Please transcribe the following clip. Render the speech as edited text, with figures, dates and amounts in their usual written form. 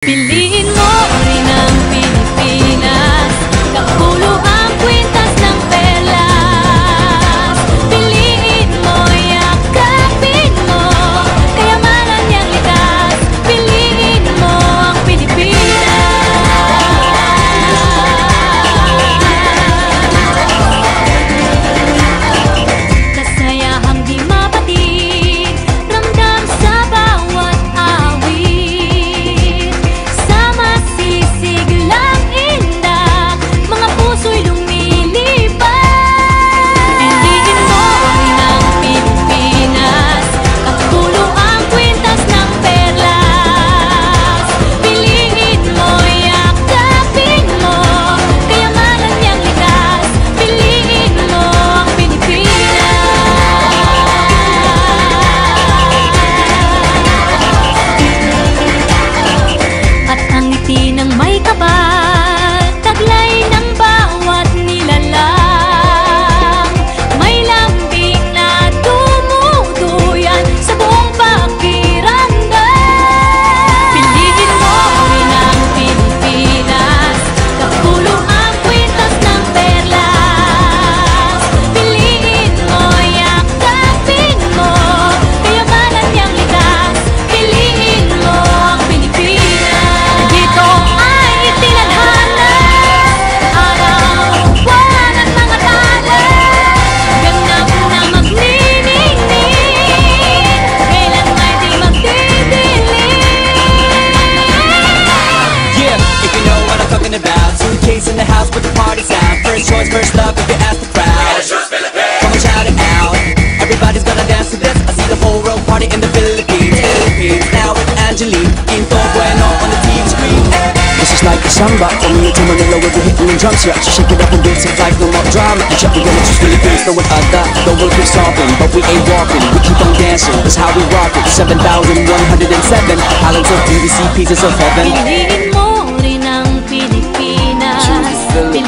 Piliin mo rin ang Pilipinas, kapulo ang kwintas ng perlas. Piliin mo, yakapin mo, kayamanan niyang likas. Piliin mo ang Pilipinas. Kasayahang di mapatid, ramdam sa bawat awit. Sama sisig lang indak, mga puso'y lumilipad. Piliin mo rin ang Pilipinas, kapulo ang kwintas ng perlas. Piliin mo, yakapin mo, kayamanan niyang likas. Piliin mo ang Pilipinas. At ang ngiti ng may kapal, taglay ng bawat nilalang. May lambing na tumutuyan sa buong pakiramdam. Piliin mo rin ang Pilipinas, kapulo ang kwintas ng perlas. Piliin mo, yakapin mo, kayamanan niyang likas. Piliin mo ang Pilipinas. Dito ay itinadhana, araw, buwan at mga tala. Ganap na magniningning, kailan may di magdidilim. Yeah, if you know what I'm talking about. Suitcase in the house, put the party's out. First choice, first love, if you ask the crowd. Come and shout it out. Everybody's gonna dance to this. I see the whole world party in the Philippines. Now with Angelique, Quinto Bueno on the TV screen. This is like a samba. From here to Manila, we'll be hitting the drums. Yeah, so shake it up and dance it like no more drama. You check, we're gonna choose Philippines, no one other. The world keeps talking, but we ain't walking. We keep on dancing, that's how we rock it. 7,107 islands of beauty, see pieces of heaven. Piliin mo rin ang Pilipinas. Piliin